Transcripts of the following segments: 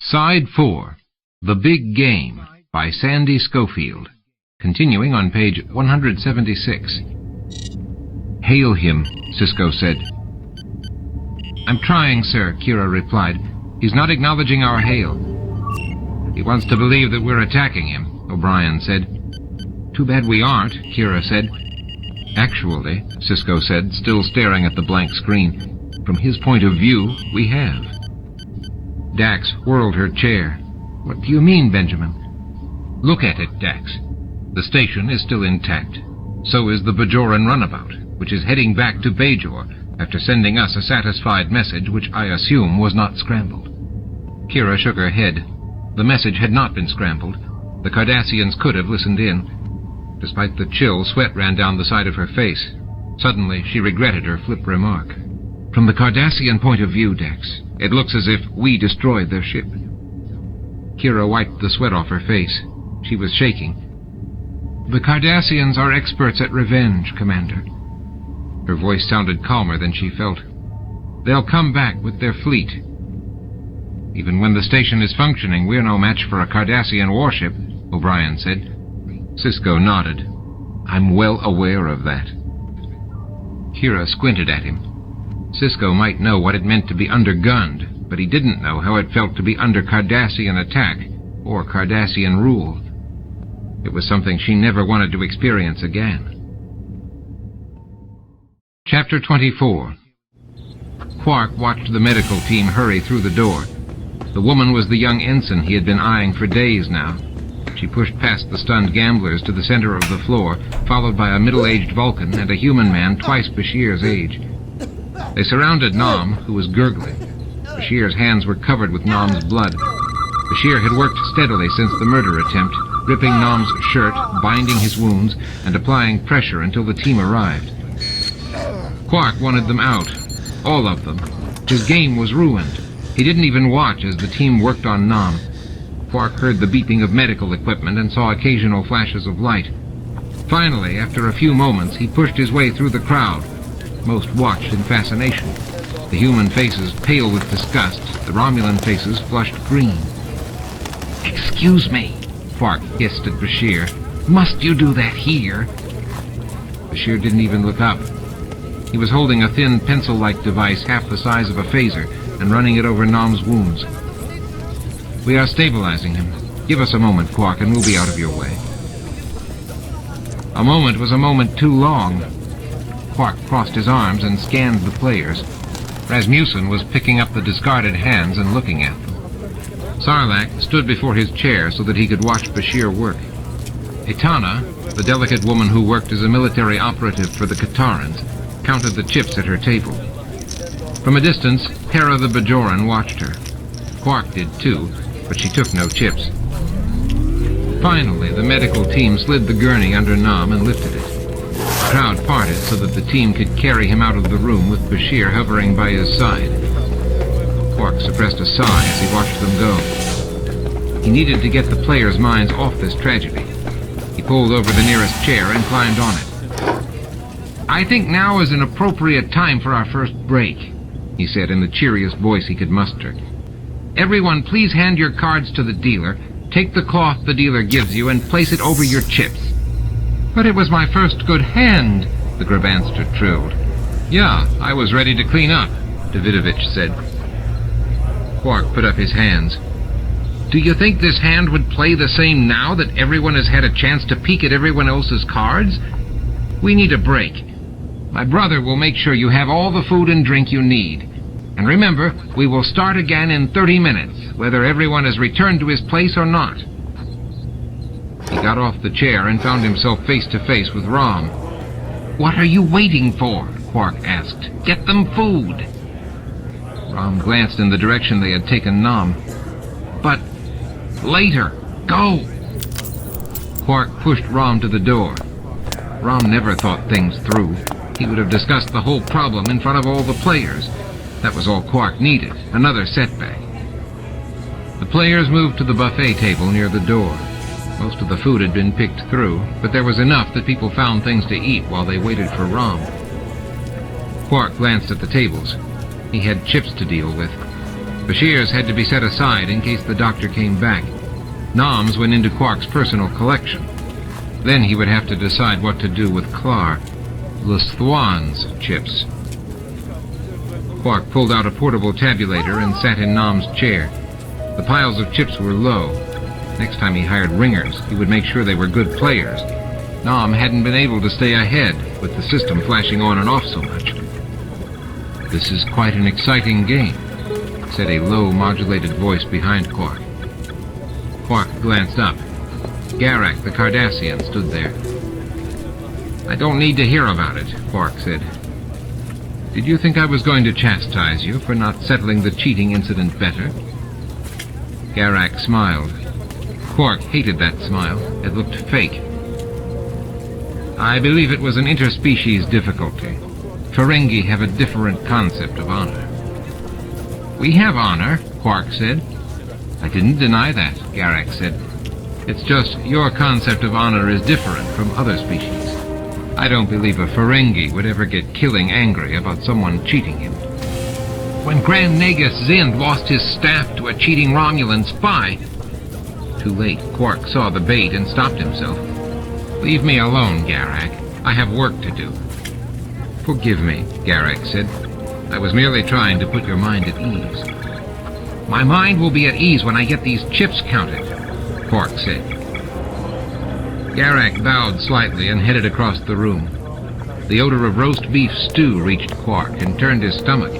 Side 4, The Big Game, by Sandy Schofield, continuing on page 176. "Hail him," Sisko said. "I'm trying, sir," Kira replied. "He's not acknowledging our hail." "He wants to believe that we're attacking him," O'Brien said. "Too bad we aren't," Kira said. "Actually," Sisko said, still staring at the blank screen, "from his point of view, we have." Dax whirled her chair. "What do you mean, Benjamin?" "Look at it, Dax. The station is still intact. So is the Bajoran runabout, which is heading back to Bajor after sending us a satisfied message which I assume was not scrambled." Kira shook her head. The message had not been scrambled. The Cardassians could have listened in. Despite the chill, sweat ran down the side of her face. Suddenly, she regretted her flip remark. "From the Cardassian point of view, Dax, it looks as if we destroyed their ship." Kira wiped the sweat off her face. She was shaking. "The Cardassians are experts at revenge, Commander." Her voice sounded calmer than she felt. "They'll come back with their fleet." "Even when the station is functioning, we're no match for a Cardassian warship," O'Brien said. Sisko nodded. "I'm well aware of that." Kira squinted at him. Sisko might know what it meant to be undergunned, but he didn't know how it felt to be under Cardassian attack or Cardassian rule. It was something she never wanted to experience again. Chapter 24. Quark watched the medical team hurry through the door. The woman was the young ensign he had been eyeing for days now. She pushed past the stunned gamblers to the center of the floor, followed by a middle-aged Vulcan and a human man twice Bashir's age. They surrounded Nom, who was gurgling. Bashir's hands were covered with Nom's blood. Bashir had worked steadily since the murder attempt, ripping Nom's shirt, binding his wounds, and applying pressure until the team arrived. Quark wanted them out, all of them. His game was ruined. He didn't even watch as the team worked on Nom. Quark heard the beeping of medical equipment and saw occasional flashes of light. Finally, after a few moments, he pushed his way through the crowd. Most watched in fascination. The human faces pale with disgust, the Romulan faces flushed green. "Excuse me," Quark hissed at Bashir. "Must you do that here?" Bashir didn't even look up. He was holding a thin pencil-like device half the size of a phaser and running it over Nom's wounds. "We are stabilizing him. Give us a moment, Quark, and we'll be out of your way." A moment was a moment too long. Quark crossed his arms and scanned the players. Rasmussen was picking up the discarded hands and looking at them. Sarlacc stood before his chair so that he could watch Bashir work. Etana, the delicate woman who worked as a military operative for the Katarans, counted the chips at her table. From a distance, Hera the Bajoran watched her. Quark did too, but she took no chips. Finally, the medical team slid the gurney under Nom and lifted it. The crowd parted so that the team could carry him out of the room with Bashir hovering by his side. Quark suppressed a sigh as he watched them go. He needed to get the players' minds off this tragedy. He pulled over the nearest chair and climbed on it. "I think now is an appropriate time for our first break," he said in the cheeriest voice he could muster. "Everyone, please hand your cards to the dealer. Take the cloth the dealer gives you and place it over your chips." "But it was my first good hand," the Grabanster trilled. "Yeah, I was ready to clean up," Davidovich said. Quark put up his hands. "Do you think this hand would play the same now that everyone has had a chance to peek at everyone else's cards? We need a break. My brother will make sure you have all the food and drink you need. And remember, we will start again in 30 minutes, whether everyone has returned to his place or not." He got off the chair and found himself face to face with Rom. "What are you waiting for?" Quark asked. "Get them food." Rom glanced in the direction they had taken Nom. "But later, go!" Quark pushed Rom to the door. Rom never thought things through. He would have discussed the whole problem in front of all the players. That was all Quark needed, another setback. The players moved to the buffet table near the door. Most of the food had been picked through, but there was enough that people found things to eat while they waited for Rom. Quark glanced at the tables. He had chips to deal with. Bashirs had to be set aside in case the doctor came back. Noms went into Quark's personal collection. Then he would have to decide what to do with Klar, L'Thwan's chips. Quark pulled out a portable tabulator and sat in Nom's chair. The piles of chips were low. Next time he hired ringers, he would make sure they were good players. Nom hadn't been able to stay ahead, with the system flashing on and off so much. "This is quite an exciting game," said a low, modulated voice behind Quark. Quark glanced up. Garak, the Cardassian, stood there. "I don't need to hear about it," Quark said. "Did you think I was going to chastise you for not settling the cheating incident better?" Garak smiled. Quark hated that smile. It looked fake. "I believe it was an interspecies difficulty. Ferengi have a different concept of honor." "We have honor," Quark said. "I didn't deny that," Garak said. "It's just your concept of honor is different from other species. I don't believe a Ferengi would ever get killing angry about someone cheating him. When Grand Nagus Zend lost his staff to a cheating Romulan spy..." Too late, Quark saw the bait and stopped himself. "Leave me alone, Garak. I have work to do." "Forgive me," Garak said. "I was merely trying to put your mind at ease." "My mind will be at ease when I get these chips counted," Quark said. Garak bowed slightly and headed across the room. The odor of roast beef stew reached Quark and turned his stomach.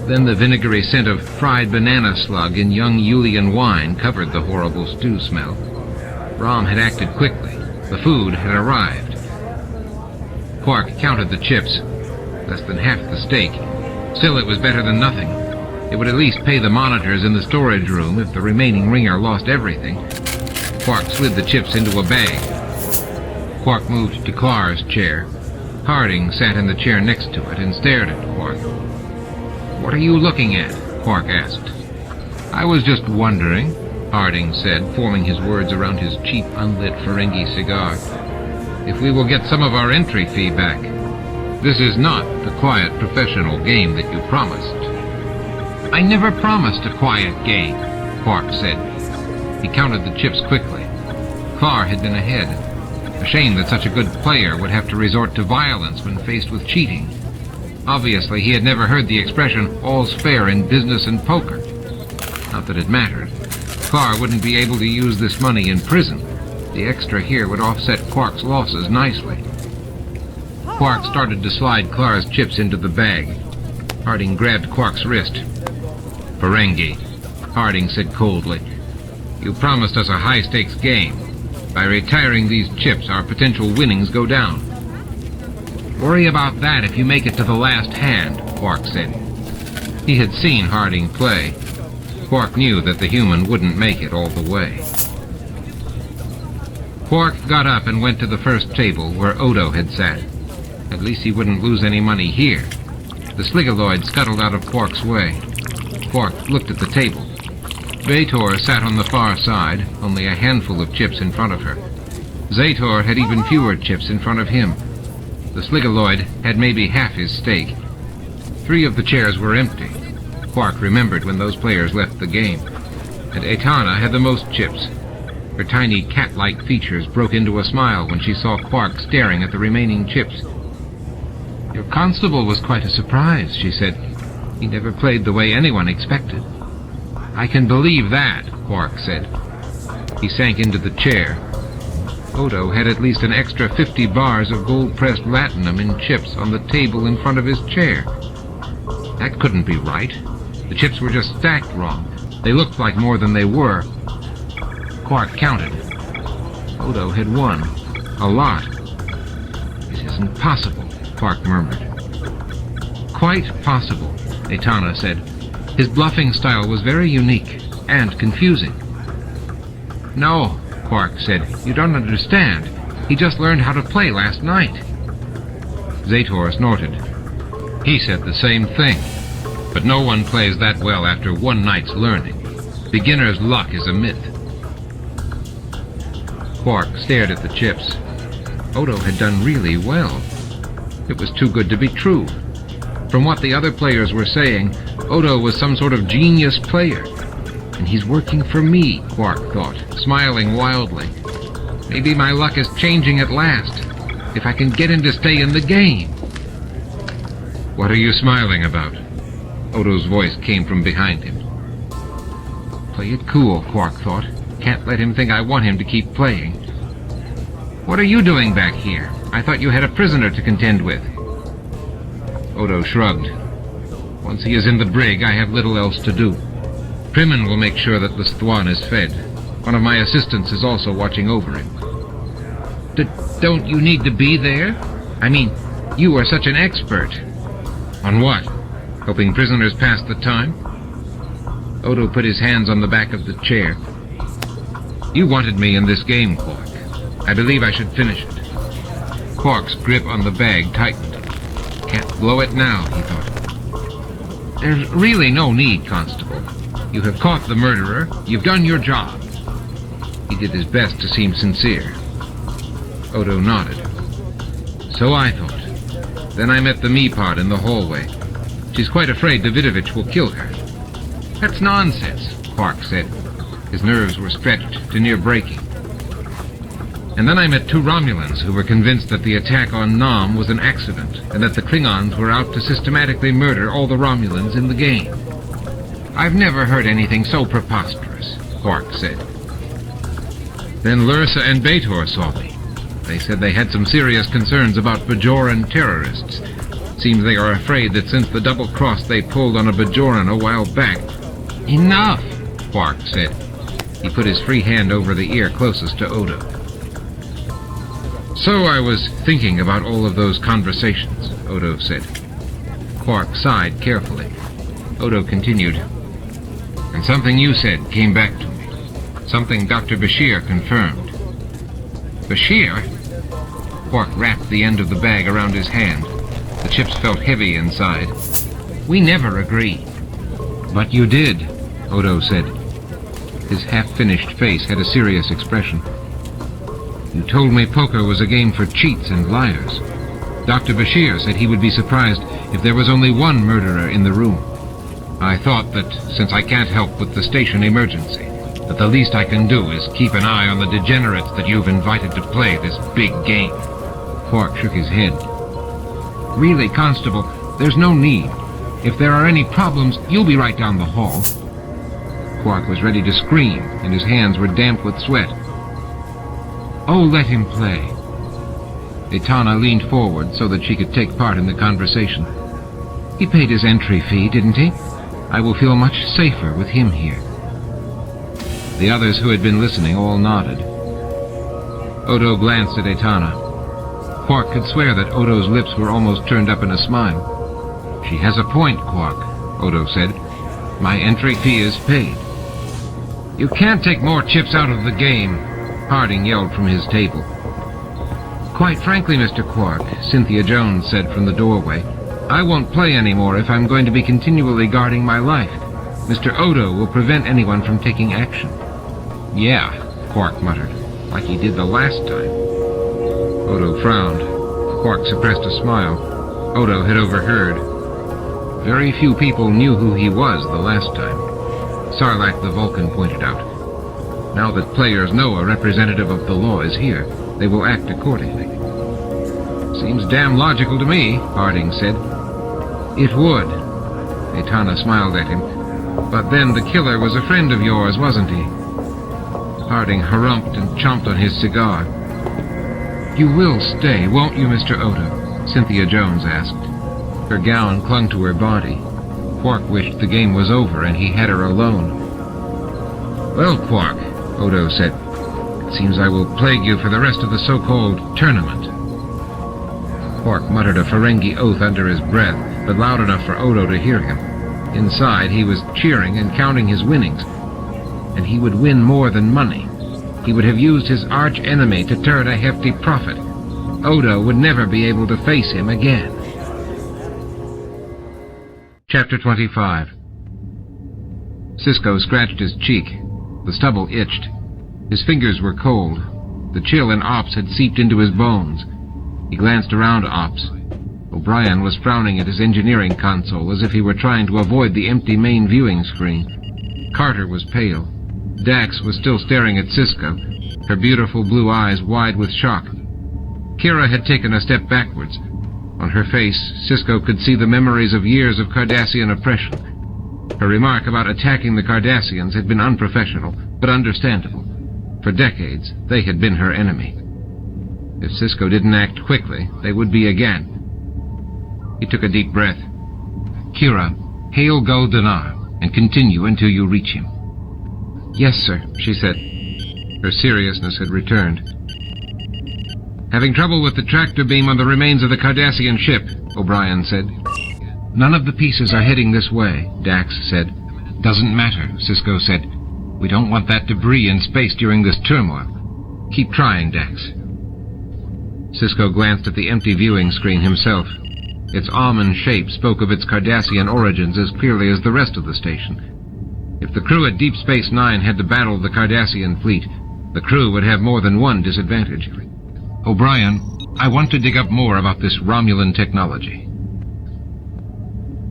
Then the vinegary scent of fried banana slug in young Yulian wine covered the horrible stew smell. Rom had acted quickly. The food had arrived. Quark counted the chips. Less than half the stake. Still, it was better than nothing. It would at least pay the monitors in the storage room if the remaining ringer lost everything. Quark slid the chips into a bag. Quark moved to Klar's chair. Harding sat in the chair next to it and stared at Quark. "What are you looking at?" Quark asked. "I was just wondering," Harding said, forming his words around his cheap, unlit Ferengi cigar, "if we will get some of our entry fee back. This is not the quiet, professional game that you promised." "I never promised a quiet game," Quark said. He counted the chips quickly. Klar had been ahead. A shame that such a good player would have to resort to violence when faced with cheating. Obviously, he had never heard the expression, "all's fair in business and poker." Not that it mattered. Klar wouldn't be able to use this money in prison. The extra here would offset Quark's losses nicely. Quark started to slide Klar's chips into the bag. Harding grabbed Quark's wrist. "Ferengi," Harding said coldly. "You promised us a high-stakes game. By retiring these chips, our potential winnings go down." "Worry about that if you make it to the last hand," Quark said. He had seen Harding play. Quark knew that the human wouldn't make it all the way. Quark got up and went to the first table where Odo had sat. At least he wouldn't lose any money here. The Sligaloid scuttled out of Quark's way. Quark looked at the table. Vator sat on the far side, only a handful of chips in front of her. Zator had even fewer chips in front of him. The Sligaloid had maybe half his stake. 3 of the chairs were empty. Quark remembered when those players left the game. And Etana had the most chips. Her tiny cat-like features broke into a smile when she saw Quark staring at the remaining chips. "Your constable was quite a surprise," she said. "He never played the way anyone expected." "I can believe that," Quark said. He sank into the chair. Odo had at least an extra 50 bars of gold-pressed latinum in chips on the table in front of his chair. That couldn't be right. The chips were just stacked wrong. They looked like more than they were. Quark counted. Odo had won. A lot. "It isn't possible," Quark murmured. "Quite possible," Etana said. His bluffing style was very unique and confusing. "No," Quark said, "you don't understand. He just learned how to play last night." Zator snorted. He said the same thing. But no one plays that well after one night's learning. Beginner's luck is a myth. Quark stared at the chips. Odo had done really well. It was too good to be true. From what the other players were saying, Odo was some sort of genius player. And he's working for me, Quark thought, smiling wildly. Maybe my luck is changing at last, if I can get him to stay in the game. What are you smiling about? Odo's voice came from behind him. Play it cool, Quark thought. Can't let him think I want him to keep playing. What are you doing back here? I thought you had a prisoner to contend with. Odo shrugged. Once he is in the brig, I have little else to do. Primin will make sure that the Sthwan is fed. One of my assistants is also watching over him. Don't you need to be there? I mean, you are such an expert. On what? Helping prisoners pass the time? Odo put his hands on the back of the chair. You wanted me in this game, Quark. I believe I should finish it. Quark's grip on the bag tightened. Can't blow it now, he thought. There's really no need, Constable. You have caught the murderer. You've done your job. He did his best to seem sincere. Odo nodded. So I thought. Then I met the me-pod in the hallway. She's quite afraid Davidovich will kill her. That's nonsense, Quark said. His nerves were stretched to near breaking. And then I met two Romulans who were convinced that the attack on Nam was an accident, and that the Klingons were out to systematically murder all the Romulans in the game. I've never heard anything so preposterous, Quark said. Then Lursa and Bator saw me. They said they had some serious concerns about Bajoran terrorists. Seems they are afraid that since the double cross they pulled on a Bajoran a while back... Enough, Quark said. He put his free hand over the ear closest to Odo. So I was thinking about all of those conversations, Odo said. Quark sighed carefully. Odo continued. And something you said came back to me. Something Dr. Bashir confirmed. Bashir? Quark wrapped the end of the bag around his hand. The chips felt heavy inside. We never agreed. But you did, Odo said. His half-finished face had a serious expression. You told me poker was a game for cheats and liars. Dr. Bashir said he would be surprised if there was only one murderer in the room. I thought that, since I can't help with the station emergency, that the least I can do is keep an eye on the degenerates that you've invited to play this big game. Quark shook his head. Really, Constable, there's no need. If there are any problems, you'll be right down the hall. Quark was ready to scream, and his hands were damp with sweat. Oh, let him play. Etana leaned forward so that she could take part in the conversation. He paid his entry fee, didn't he? I will feel much safer with him here. The others who had been listening all nodded. Odo glanced at Etana. Quark could swear that Odo's lips were almost turned up in a smile. She has a point, Quark, Odo said. My entry fee is paid. You can't take more chips out of the game, Harding yelled from his table. Quite frankly, Mr. Quark, Cynthia Jones said from the doorway, I won't play anymore if I'm going to be continually guarding my life. Mr. Odo will prevent anyone from taking action. Yeah, Quark muttered, like he did the last time. Odo frowned. Quark suppressed a smile. Odo had overheard. Very few people knew who he was the last time. Sarlacc the Vulcan pointed out. Now that players know a representative of the law is here, they will act accordingly. Seems damn logical to me, Harding said. It would. Etana smiled at him. But then the killer was a friend of yours, wasn't he? Harding harumphed and chomped on his cigar. You will stay, won't you, Mr. Odo? Cynthia Jones asked. Her gown clung to her body. Quark wished the game was over and he had her alone. Well, Quark, Odo said, it seems I will plague you for the rest of the so-called tournament. Quark muttered a Ferengi oath under his breath, but loud enough for Odo to hear him. Inside, he was cheering and counting his winnings. And he would win more than money. He would have used his arch-enemy to turn a hefty profit. Odo would never be able to face him again. Chapter 25. Sisko scratched his cheek. The stubble itched. His fingers were cold. The chill in Ops had seeped into his bones. He glanced around Ops. O'Brien was frowning at his engineering console as if he were trying to avoid the empty main viewing screen. Carter was pale. Dax was still staring at Sisko, her beautiful blue eyes wide with shock. Kira had taken a step backwards. On her face, Sisko could see the memories of years of Cardassian oppression. Her remark about attacking the Cardassians had been unprofessional, but understandable. For decades, they had been her enemy. If Sisko didn't act quickly, they would be again. He took a deep breath. Kira, hail Gul Dunar, and continue until you reach him. Yes, sir, she said. Her seriousness had returned. Having trouble with the tractor beam on the remains of the Cardassian ship, O'Brien said. None of the pieces are heading this way, Dax said. Doesn't matter, Sisko said. We don't want that debris in space during this turmoil. Keep trying, Dax. Sisko glanced at the empty viewing screen himself. Its almond shape spoke of its Cardassian origins as clearly as the rest of the station. If the crew at Deep Space Nine had to battle the Cardassian fleet, the crew would have more than one disadvantage. O'Brien, I want to dig up more about this Romulan technology.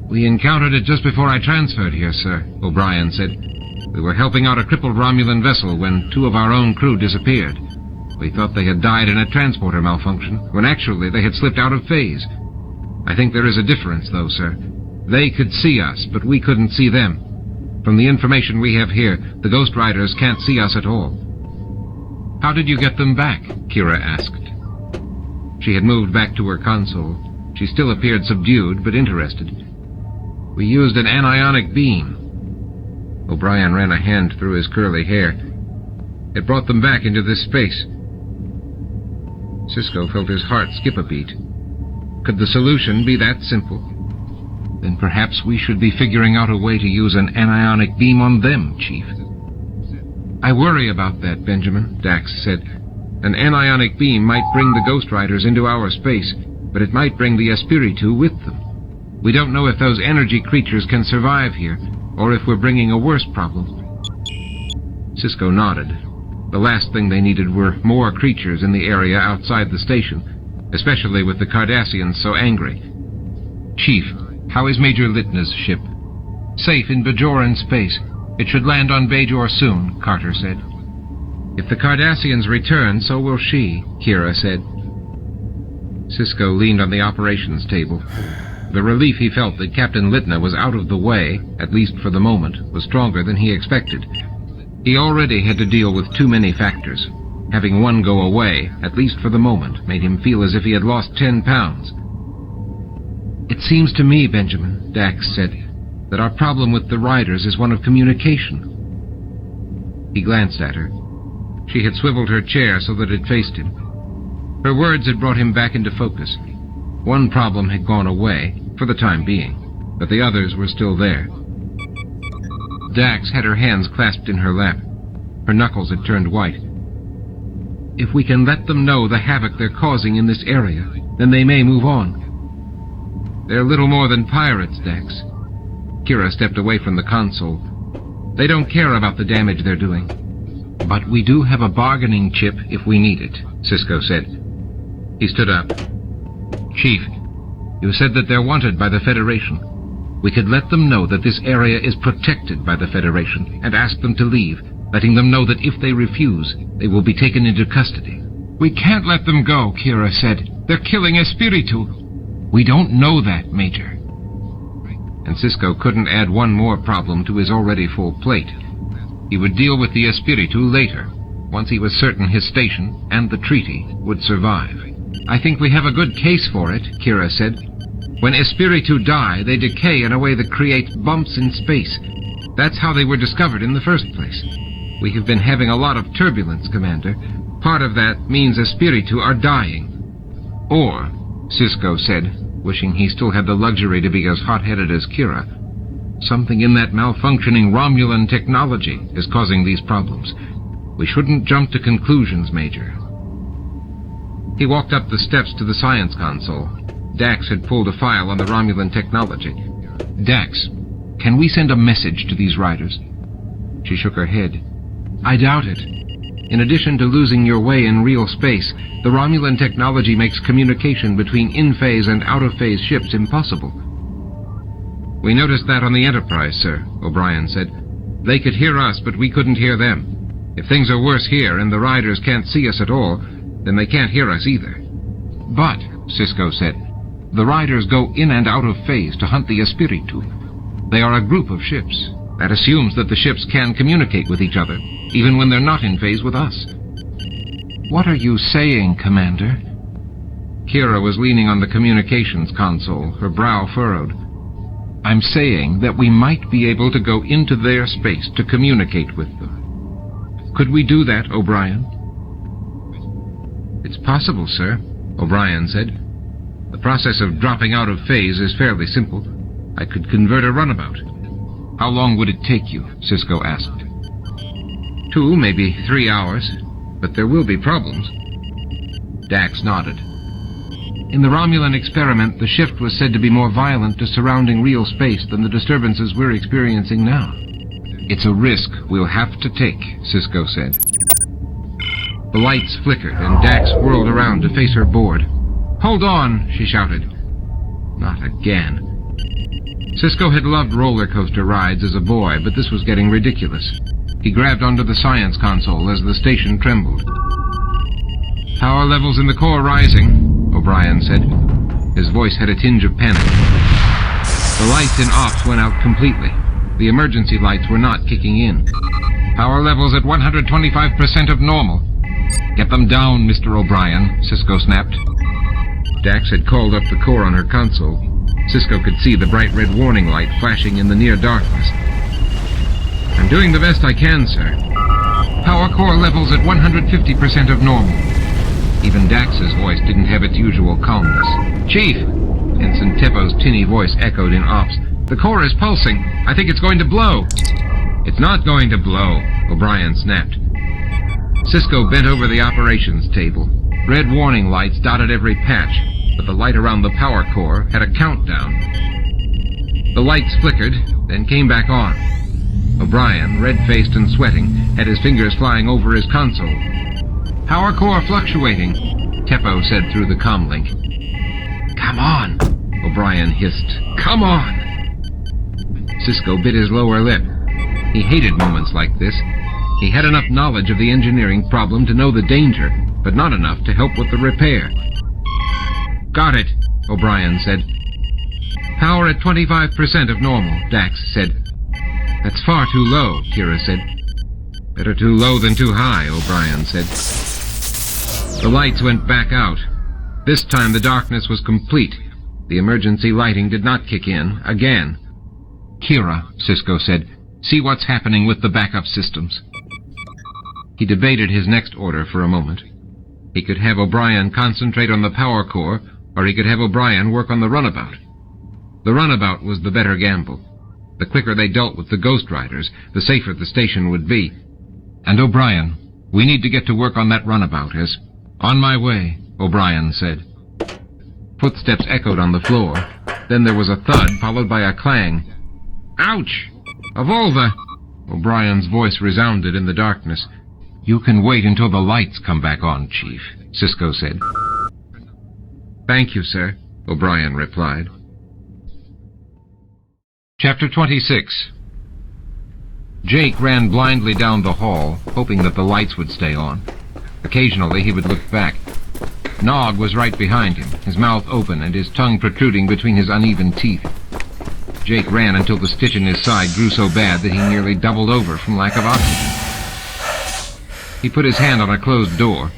We encountered it just before I transferred here, sir, O'Brien said. We were helping out a crippled Romulan vessel when 2 of our own crew disappeared. We thought they had died in a transporter malfunction, when actually they had slipped out of phase. I think there is a difference, though, sir. They could see us, but we couldn't see them. From the information we have here, the Ghost Riders can't see us at all. How did you get them back? Kira asked. She had moved back to her console. She still appeared subdued, but interested. We used an anionic beam. O'Brien ran a hand through his curly hair. It brought them back into this space. Sisko felt his heart skip a beat. Could the solution be that simple? Then perhaps we should be figuring out a way to use an anionic beam on them, Chief. I worry about that, Benjamin, Dax said. An anionic beam might bring the Ghost Riders into our space, but it might bring the Espiritu with them. We don't know if those energy creatures can survive here, or if we're bringing a worse problem. Sisko nodded. The last thing they needed were more creatures in the area outside the station, especially with the Cardassians so angry. Chief, how is Major Litna's ship? Safe in Bajoran space. It should land on Bajor soon, Carter said. If the Cardassians return, so will she, Kira said. Sisko leaned on the operations table. The relief he felt that Captain Litna was out of the way, at least for the moment, was stronger than he expected. He already had to deal with too many factors. Having one go away, at least for the moment, made him feel as if he had lost 10 pounds. It seems to me, Benjamin, Dax said, that our problem with the Riders is one of communication. He glanced at her. She had swiveled her chair so that it faced him. Her words had brought him back into focus. One problem had gone away, for the time being, but the others were still there. Dax had her hands clasped in her lap. Her knuckles had turned white. If we can let them know the havoc they're causing in this area, then they may move on. They're little more than pirates, Dax. Kira stepped away from the console. They don't care about the damage they're doing. But we do have a bargaining chip if we need it, Sisko said. He stood up. Chief, you said that they're wanted by the Federation. We could let them know that this area is protected by the Federation and ask them to leave, letting them know that if they refuse, they will be taken into custody. We can't let them go, Kira said. They're killing Espiritu. We don't know that, Major. And Sisko couldn't add one more problem to his already full plate. He would deal with the Espiritu later, once he was certain his station and the treaty would survive. I think we have a good case for it, Kira said. When Espiritu die, they decay in a way that creates bumps in space. That's how they were discovered in the first place. We have been having a lot of turbulence, Commander. Part of that means Espiritu are dying. Or, Sisko said, wishing he still had the luxury to be as hot-headed as Kira, something in that malfunctioning Romulan technology is causing these problems. We shouldn't jump to conclusions, Major. He walked up the steps to the science console. Dax had pulled a file on the Romulan technology. Dax, can we send a message to these riders? She shook her head. I doubt it. In addition to losing your way in real space, the Romulan technology makes communication between in-phase and out-of-phase ships impossible. We noticed that on the Enterprise, sir, O'Brien said. They could hear us, but we couldn't hear them. If things are worse here and the riders can't see us at all, then they can't hear us either. But, Sisko said, the riders go in and out of phase to hunt the Espiritu. They are a group of ships. That assumes that the ships can communicate with each other, even when they're not in phase with us. What are you saying, Commander? Kira was leaning on the communications console, her brow furrowed. I'm saying that we might be able to go into their space to communicate with them. Could we do that, O'Brien? It's possible, sir, O'Brien said. The process of dropping out of phase is fairly simple. I could convert a runabout. How long would it take you? Sisko asked. 2, maybe 3 hours, but there will be problems. Dax nodded. In the Romulan experiment, the shift was said to be more violent to surrounding real space than the disturbances we're experiencing now. It's a risk we'll have to take, Sisko said. The lights flickered, and Dax whirled around to face her board. Hold on, she shouted. Not again. Sisko had loved roller coaster rides as a boy, but this was getting ridiculous. He grabbed onto the science console as the station trembled. Power levels in the core rising, O'Brien said. His voice had a tinge of panic. The lights in ops went out completely. The emergency lights were not kicking in. Power levels at 125% of normal. Get them down, Mr. O'Brien, Sisko snapped. Dax had called up the core on her console. Sisko could see the bright red warning light flashing in the near darkness. I'm doing the best I can, sir. Power core levels at 150% of normal. Even Dax's voice didn't have its usual calmness. Chief! Ensign Teppo's tinny voice echoed in ops. The core is pulsing. I think it's going to blow. It's not going to blow, O'Brien snapped. Sisko bent over the operations table. Red warning lights dotted every patch, but the light around the power core had a countdown. The lights flickered, then came back on. O'Brien, red-faced and sweating, had his fingers flying over his console. Power core fluctuating, Teppo said through the comlink. Come on, O'Brien hissed. Come on! Sisko bit his lower lip. He hated moments like this. He had enough knowledge of the engineering problem to know the danger, but not enough to help with the repair. Got it, O'Brien said. Power at 25% of normal, Dax said. That's far too low, Kira said. Better too low than too high, O'Brien said. The lights went back out. This time the darkness was complete. The emergency lighting did not kick in, again. Kira, Sisko said, see what's happening with the backup systems. He debated his next order for a moment. He could have O'Brien concentrate on the power core, or he could have O'Brien work on the runabout. The runabout was the better gamble. The quicker they dealt with the Ghost Riders, the safer the station would be. And O'Brien, we need to get to work on that runabout, as... On my way, O'Brien said. Footsteps echoed on the floor. Then there was a thud, followed by a clang. Ouch! Of all the... O'Brien's voice resounded in the darkness. You can wait until the lights come back on, Chief, Sisko said. Thank you, sir, O'Brien replied. Chapter 26. Jake ran blindly down the hall, hoping that the lights would stay on. Occasionally he would look back. Nog was right behind him, his mouth open and his tongue protruding between his uneven teeth. Jake ran until the stitch in his side grew so bad that he nearly doubled over from lack of oxygen. He put his hand on a closed door.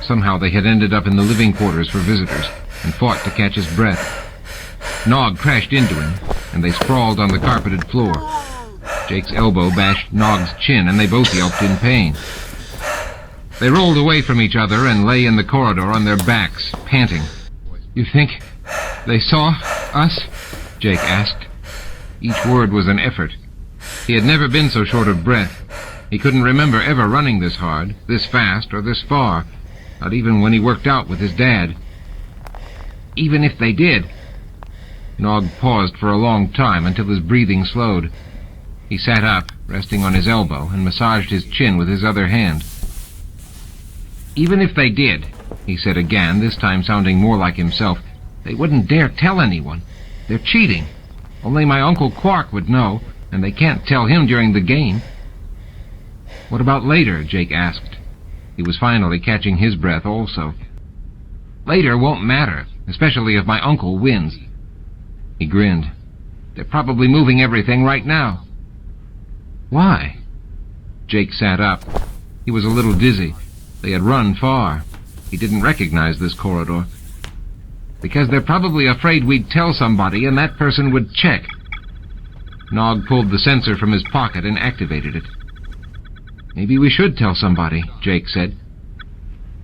Somehow they had ended up in the living quarters for visitors, and fought to catch his breath. Nog crashed into him, and they sprawled on the carpeted floor. Jake's elbow bashed Nog's chin, and they both yelped in pain. They rolled away from each other and lay in the corridor on their backs, panting. You think they saw us? Jake asked. Each word was an effort. He had never been so short of breath. He couldn't remember ever running this hard, this fast, or this far, not even when he worked out with his dad. Even if they did... Nog paused for a long time until his breathing slowed. He sat up, resting on his elbow, and massaged his chin with his other hand. Even if they did, he said again, this time sounding more like himself, they wouldn't dare tell anyone. They're cheating. Only my Uncle Quark would know, and they can't tell him during the game. What about later? Jake asked. He was finally catching his breath also. Later won't matter, especially if my uncle wins. He grinned. They're probably moving everything right now. Why? Jake sat up. He was a little dizzy. They had run far. He didn't recognize this corridor. Because they're probably afraid we'd tell somebody and that person would check. Nog pulled the sensor from his pocket and activated it. Maybe we should tell somebody, Jake said.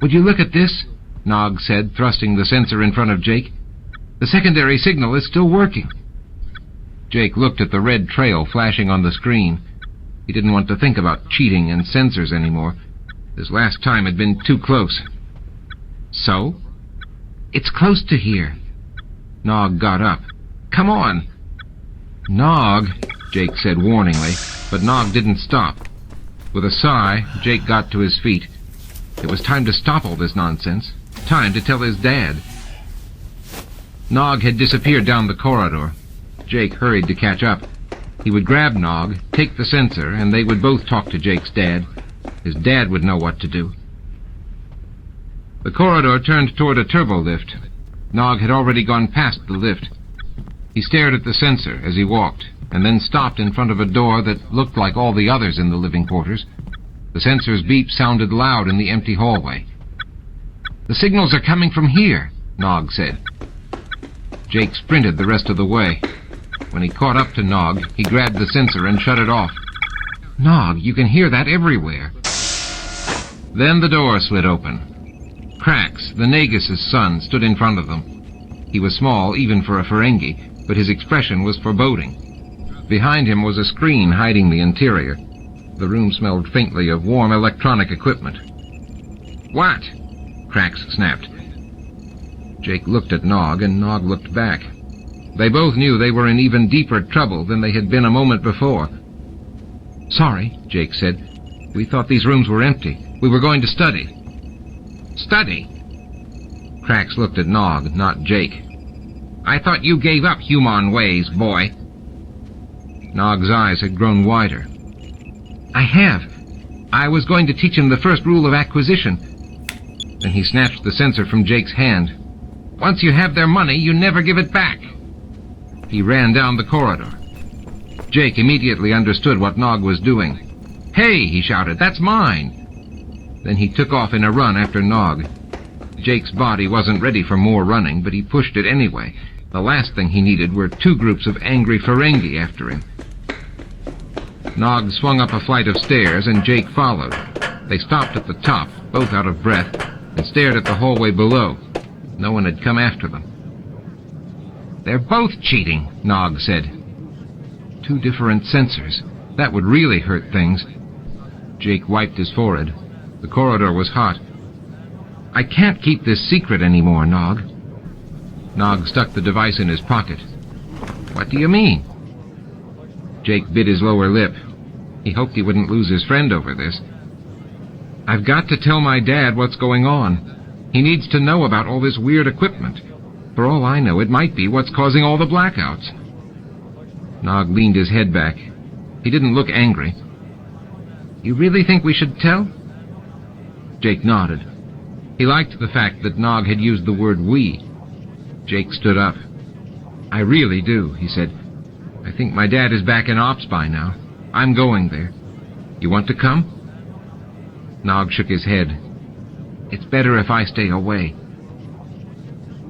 Would you look at this? Nog said, thrusting the sensor in front of Jake. The secondary signal is still working. Jake looked at the red trail flashing on the screen. He didn't want to think about cheating and sensors anymore. This last time had been too close. So? It's close to here. Nog got up. Come on. Nog, Jake said warningly, but Nog didn't stop. With a sigh, Jake got to his feet. It was time to stop all this nonsense. Time to tell his dad. Nog had disappeared down the corridor. Jake hurried to catch up. He would grab Nog, take the sensor, and they would both talk to Jake's dad. His dad would know what to do. The corridor turned toward a turbo lift. Nog had already gone past the lift. He stared at the sensor as he walked, and then stopped in front of a door that looked like all the others in the living quarters. The sensor's beep sounded loud in the empty hallway. The signals are coming from here, Nog said. Jake sprinted the rest of the way. When he caught up to Nog, he grabbed the sensor and shut it off. Nog, you can hear that everywhere. Then the door slid open. Krax, the Nagus' son, stood in front of them. He was small, even for a Ferengi, but his expression was foreboding. Behind him was a screen hiding the interior. The room smelled faintly of warm electronic equipment. What? Krax snapped. Jake looked at Nog, and Nog looked back. They both knew they were in even deeper trouble than they had been a moment before. Sorry, Jake said. We thought these rooms were empty. We were going to study. Study? Krax looked at Nog, not Jake. I thought you gave up human ways, boy. Nog's eyes had grown wider. I have. I was going to teach him the first rule of acquisition. Then he snatched the sensor from Jake's hand. Once you have their money, you never give it back. He ran down the corridor. Jake immediately understood what Nog was doing. Hey, he shouted, that's mine. Then he took off in a run after Nog. Jake's body wasn't ready for more running, but he pushed it anyway. The last thing he needed were two groups of angry Ferengi after him. Nog swung up a flight of stairs, and Jake followed. They stopped at the top, both out of breath, and stared at the hallway below. No one had come after them. They're both cheating, Nog said. Two different sensors. That would really hurt things. Jake wiped his forehead. The corridor was hot. I can't keep this secret anymore, Nog. Nog stuck the device in his pocket. What do you mean? Jake bit his lower lip. He hoped he wouldn't lose his friend over this. I've got to tell my dad what's going on. He needs to know about all this weird equipment. For all I know, it might be what's causing all the blackouts. Nog leaned his head back. He didn't look angry. You really think we should tell? Jake nodded. He liked the fact that Nog had used the word we. Jake stood up. I really do, he said. I think my dad is back in ops by now. I'm going there. You want to come? Nog shook his head. It's better if I stay away.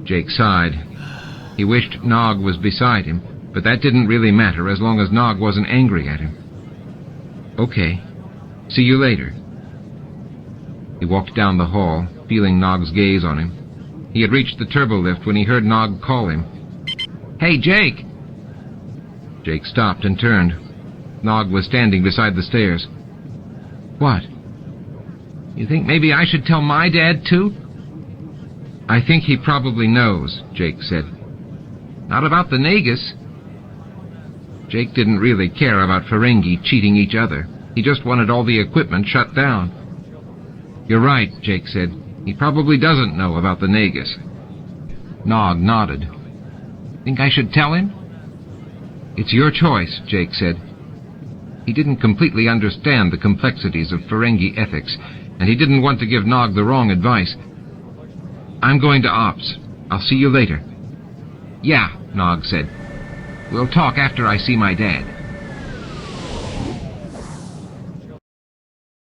Jake sighed. He wished Nog was beside him, but that didn't really matter as long as Nog wasn't angry at him. Okay. See you later. He walked down the hall, feeling Nog's gaze on him. He had reached the turbolift when he heard Nog call him. Hey, Jake! Jake stopped and turned. Nog was standing beside the stairs. What? You think maybe I should tell my dad, too? I think he probably knows, Jake said. Not about the Nagus. Jake didn't really care about Ferengi cheating each other. He just wanted all the equipment shut down. You're right, Jake said. He probably doesn't know about the Nagus. Nog nodded. Think I should tell him? It's your choice, Jake said. He didn't completely understand the complexities of Ferengi ethics, and he didn't want to give Nog the wrong advice. I'm going to Ops. I'll see you later. Yeah, Nog said. We'll talk after I see my dad.